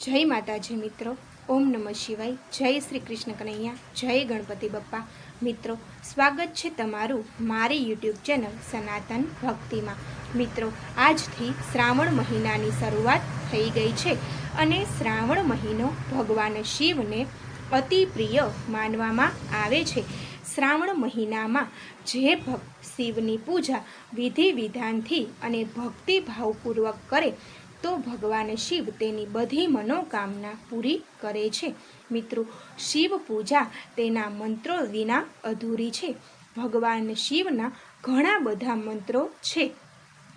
जय माताजी मित्रों। ओम नमः शिवाय। जय श्री कृष्ण कन्हैया। जय गणपति बप्पा। मित्रों, स्वागत है तमारू मारी यूट्यूब चैनल सनातन भक्ति में। मित्रों, आज थी श्रावण महीना की शुरुआत थई गई है अने श्रावण महीनो भगवान शिव ने अति प्रिय मानवामां आवे छे। श्रावण महीना में जे भक्त शिवनी पूजा विधि विधान थी अने भक्ति भावपूर्वक करे तो भगवान शिव तेनी बधी मनोकामना पूरी करे छे। मित्रों, शिव पूजा तेना मंत्रों विना अधूरी छे। भगवान शिवना घणा बधा मंत्रों छे।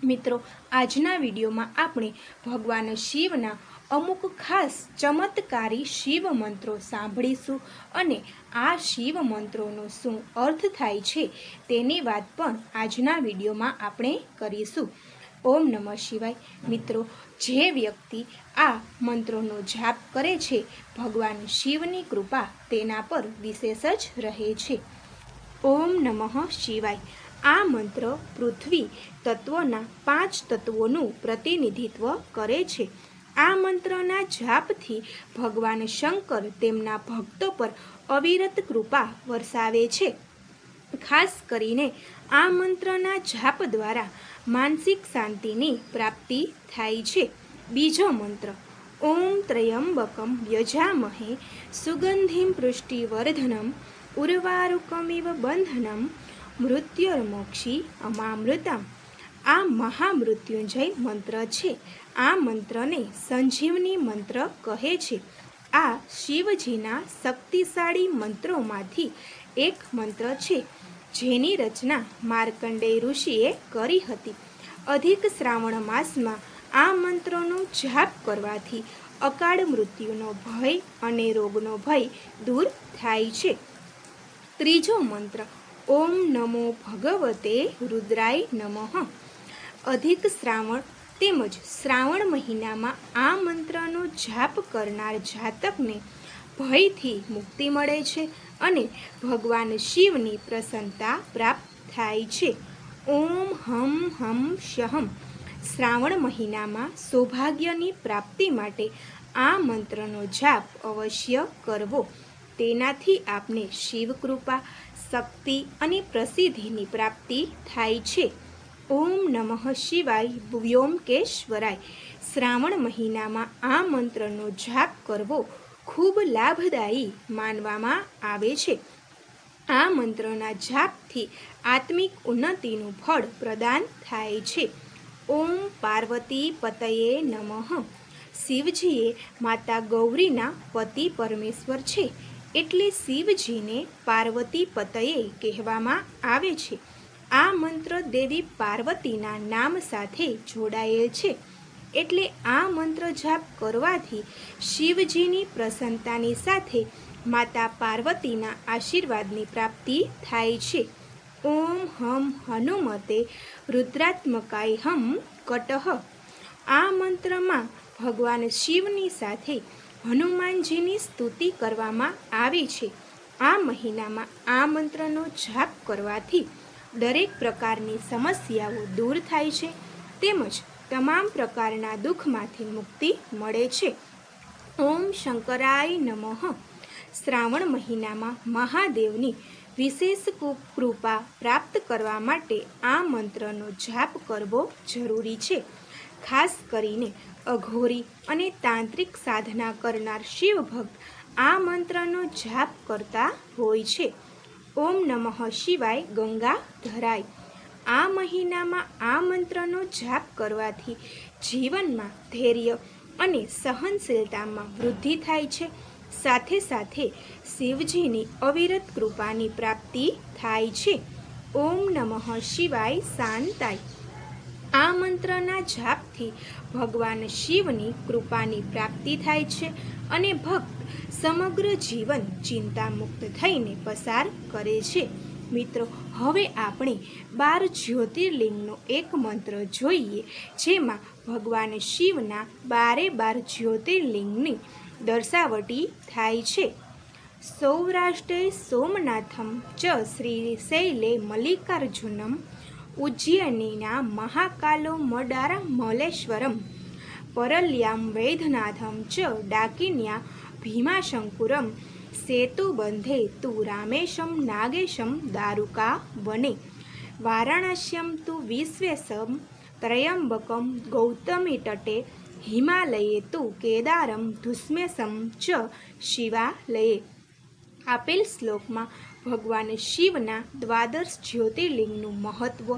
मित्रों, आजना विडियो में आपणे भगवान शिवना अमुक खास चमत्कारी शिव मंत्रों सांभळीशुं अने आ शिव मंत्रोनो शुं अर्थ थाय छे तेनी वात पण आजना विडियो में आपणे करीशुं। ओम नमः शिवाय। मित्रों, जे व्यक्ति आ मंत्रों जाप करे छे भगवान शिवनी कृपा तेना पर विशेष ज रहे छे। ओम नमः शिवाय आ मंत्र पृथ्वी तत्वना 5 तत्वों प्रतिनिधित्व करे छे। आ मंत्रना जापथी भगवान शंकर तेमना भक्तों पर अविरत कृपा वरसावे छे। खास करीने आ मंत्रना जाप द्वारा मानसिक शांतिनी प्राप्ति थाय छे। बीजो मंत्र ओम त्र्यंबकम यजामहे सुगंधिम पुष्टिवर्धनम उर्वारुकमिव बंधनम मृत्युर्मोक्षी अमामृतम। आ महामृत्युंजय मंत्र छे। आ मंत्र ने संजीवनी मंत्र कहे छे। आ शिवजीना शक्तिशाળી मंत्रोमांथी एक मंत्र छे जेनी रचना मार्कंडेय ऋषिए करी हती। अधिक श्रावण मास में आ मंत्रों जाप करवाथी अकाळ मृत्युनो भय अने रोगनो भय दूर थाय छे। त्रीजो मंत्र ओम नमो भगवते रुद्राय नमः। अधिक श्रावण तेमज श्रावण महीना में आ मंत्रनो जाप करनार जातक ने भय थी मुक्ति मळे छे अने भगवान शिवनी प्रसन्नता प्राप्त थाय छे। ओम हम हम शहम। श्रावण महीना में सौभाग्यनी प्राप्ति माटे आ मंत्रनो जाप अवश्य करवो। तेनाथी आपने शिव कृपा शक्ति अने प्रसिद्धिनी प्राप्ति थाय छे। ओम नमः शिवाय व्योमकेश्वराय। श्रावण महीना में आ मंत्रनो जाप करवो खूब लाभदायी मानवामां आवे छे। आ मंत्रना जापथी आत्मिक उन्नतिनुं फळ प्रदान थाय छे। ओम पार्वती पतये नमः। शिवजीए माता गौरीना पति परमेश्वर छे एटले शिवजीने पार्वती पतये कहेवामां आवे छे। आ मंत्र देवी पार्वतीना नाम साथे जोडायेल छे एटले आ मंत्र जाप करवाथी शिवजीनी प्रसन्नतानी साथे माता पार्वतीना आशीर्वादनी प्राप्ति थाय छे। ओम हम हनुमते रुद्रात्मकाय हम कटह। आ मंत्र में भगवान शिवनी साथे हनुमानजीनी स्तुति करवामां आवे छे। आ महीना में आ मंत्रनो जाप करवाथी दरेक प्रकारनी समस्याओ दूर थाय छे तेमज तमाम प्रकारना दुखमांथी मुक्ति मळे छे। ओम शंकराय नमः। श्रावण महीना में महादेवनी विशेष कृपा प्राप्त करवा माटे आ मंत्रनो जाप करवो जरूरी छे। खास करीने अघोरी अने तांत्रिक साधना करनार शिव भक्त आ मंत्रनो जाप करता होय छे। ओम नमः शिवाय गंगा धराय। आ महीना में आ मंत्रनो जाप करवाथी जीवन में धैर्य अने सहनशीलता में वृद्धि थाय छे। साथे साथे शिवजीनी अविरत कृपानी प्राप्ति थाय छे। ओम नमः शिवाय शांताय। आ मंत्रना जापथी भगवान शिवनी कृपानी प्राप्ति थाय छे अने भक्त समग्र जीवन चिंता मुक्त थईने पसार करे छे। मित्रों, हवे आपणे 12 ज्योतिर्लिंगनो एक मंत्र जोईए जेमां भगवान शिवना 12 ज्योतिर्लिंगनी दर्शावटी थाय छे। सौराष्ट्रे सोमनाथम च श्रीशैले मल्लिकार्जुनम उज्जयिनीना महाकालो मडारा मलेश्वरम परल्यां वैद्यनाथं च डाकिन्या भीमाशङ्कुरं सेतुबन्धे तु रामेशं नागेशं दारुका वने वाराणस्यां तु विश्वेशं त्र्यम्बकं गौतमीतटे हिमालये तु केदारं धुस्मेशं च शिवालये। આપેલ શ્લોકમાં ભગવાન શિવના દ્વાદશ જ્યોતિર્લિંગનું મહત્વ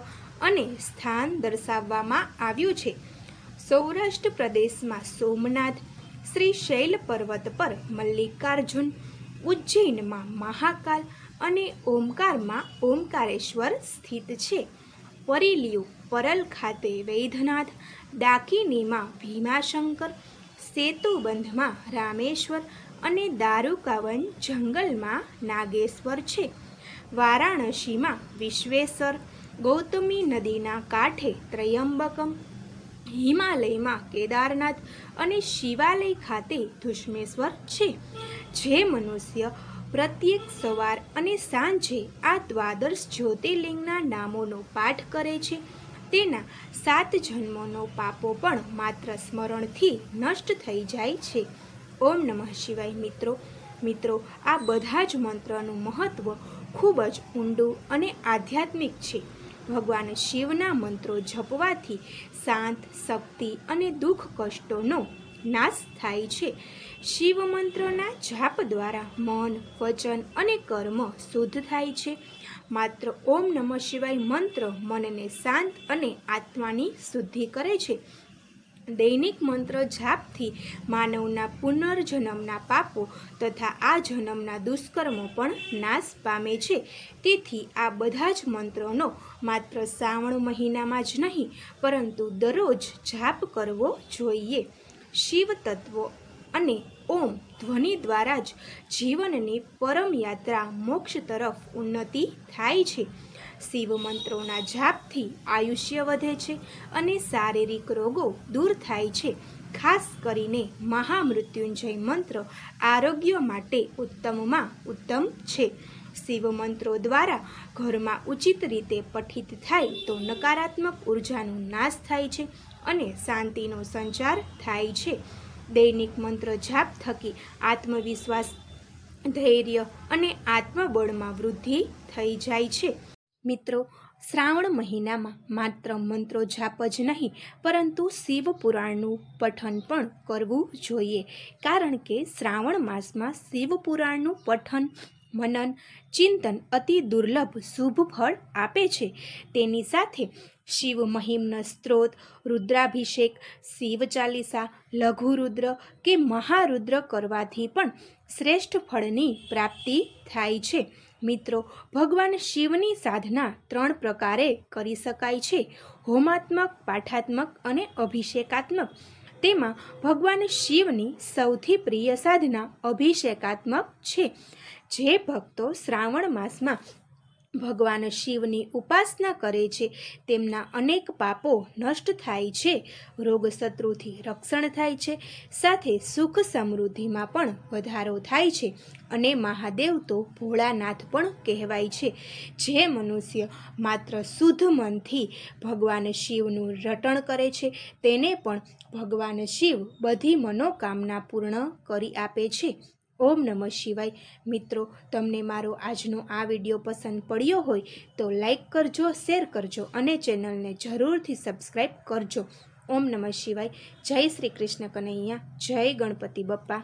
અને સ્થાન દર્શાવવામાં આવ્યું છે. સૌરાષ્ટ્ર પ્રદેશમાં સોમનાથ, શ્રીશૈલ પર્વત પર મલ્લિકાર્જુન, ઉજ્જૈનમાં મહાકાલ અને ઓમકારમાં ઓમકારેશ્વર સ્થિત છે. પરીલિયું પરલ ખાતે વૈદ્યનાથ, ડાકિનીમાં ભીમાશંકર, સેતુબંધમાં રામેશ્વર અને દારૂકાવન જંગલમાં નાગેશ્વર છે. વારાણસીમાં વિશ્વેશ્વર, ગૌતમી નદીના કાંઠે ત્રયંબકમ, હિમાલયમાં કેદારનાથ અને શિવાલય ખાતે ધુસ્મેશ્વર છે. જે મનુષ્ય પ્રત્યેક સવાર અને સાંજે આ દ્વાદશ જ્યોતિર્લિંગના નામોનો પાઠ કરે છે તેના 7 જન્મોનો પાપો પણ માત્ર સ્મરણથી નષ્ટ થઈ જાય છે. ઓમ નમઃ શિવાય. મિત્રો આ બધા જ મંત્રનું મહત્ત્વ ખૂબ જ ઊંડું અને આધ્યાત્મિક છે. ભગવાન શિવના મંત્રો જપવાથી શાંત, શક્તિ અને દુઃખ કષ્ટોનો નાશ થાય છે. શિવ મંત્રના જાપ દ્વારા મન, વચન અને કર્મ શુદ્ધ થાય છે. માત્ર ઓમ નમઃ શિવાય મંત્ર મનને શાંત અને આત્માની શુદ્ધિ કરે છે. દૈનિક મંત્ર જાપથી માનવના પુનર્જન્મના પાપો તથા આ જન્મના દુષ્કર્મો પણ નાશ પામે છે. તેથી આ બધા જ મંત્રોનો માત્ર શ્રાવણ મહિનામાં જ નહીં પરંતુ દરરોજ જાપ કરવો જોઈએ. શિવ તત્વો અને ઓમ ધ્વનિ દ્વારા જ જીવનની પરમ યાત્રા મોક્ષ તરફ ઉન્નતિ થાય છે. શિવ મંત્રોના જાપથી આયુષ્ય વધે છે અને શારીરિક રોગો દૂર થાય છે. ખાસ કરીને મહામૃત્યુંજય મંત્ર આરોગ્ય માટે ઉત્તમમાં ઉત્તમ છે. શિવ મંત્રો દ્વારા ઘરમાં ઉચિત રીતે પઠિત થાય તો નકારાત્મક ઉર્જાનો નાશ થાય છે અને શાંતિનો સંચાર થાય છે. દૈનિક મંત્ર જાપ થકી આત્મવિશ્વાસ, ધૈર્ય અને આત્મબળમાં વૃદ્ધિ થઈ જાય છે. મિત્રો, શ્રાવણ મહિનામાં માત્ર મંત્રો જાપ જ નહીં પરંતુ શિવ પુરાણનું પઠન પણ કરવું જોઈએ. કારણ કે શ્રાવણ માસમાં શિવ પુરાણનું પઠન, મનન, ચિંતન અતિ દુર્લભ શુભ ફળ આપે છે. તેની સાથે શિવ મહિમ્ન સ્ત્રોત, રુદ્રાભિષેક, શિવ ચાલીસા, લઘુરુદ્ર કે મહારુદ્ર કરવાથી પણ શ્રેષ્ઠ ફળની પ્રાપ્તિ થાય છે. મિત્રો, ભગવાન શિવની સાધના 3 પ્રકારે કરી શકાય છે: હોમાત્મક, પાઠાત્મક અને અભિષેકાત્મક. તેમાં ભગવાન શિવની સૌથી પ્રિય સાધના અભિષેકાત્મક છે. જે ભક્તો શ્રાવણ માસમાં ભગવાન શિવની ઉપાસના કરે છે તેમના અનેક પાપો નષ્ટ થાય છે, રોગ શત્રુથી રક્ષણ થાય છે, સાથે સુખ સમૃદ્ધિમાં પણ વધારો થાય છે અને મહાદેવ તો ભોળાનાથ પણ કહેવાય છે. જે મનુષ્ય માત્ર શુદ્ધ મનથી ભગવાન શિવનું રટણ કરે છે તેને પણ ભગવાન શિવ બધી મનોકામના પૂર્ણ કરી આપે છે. ઓમ નમઃ શિવાય. મિત્રો, તમને મારો આજનો આ વિડીયો પસંદ પડ્યો હોય તો લાઈક કરજો, શેર કરજો અને ચેનલને જરૂરથી સબસ્ક્રાઈબ કરજો. ઓમ નમઃ શિવાય. જય શ્રી કૃષ્ણ કનૈયા. જય ગણપતિ બપ્પા.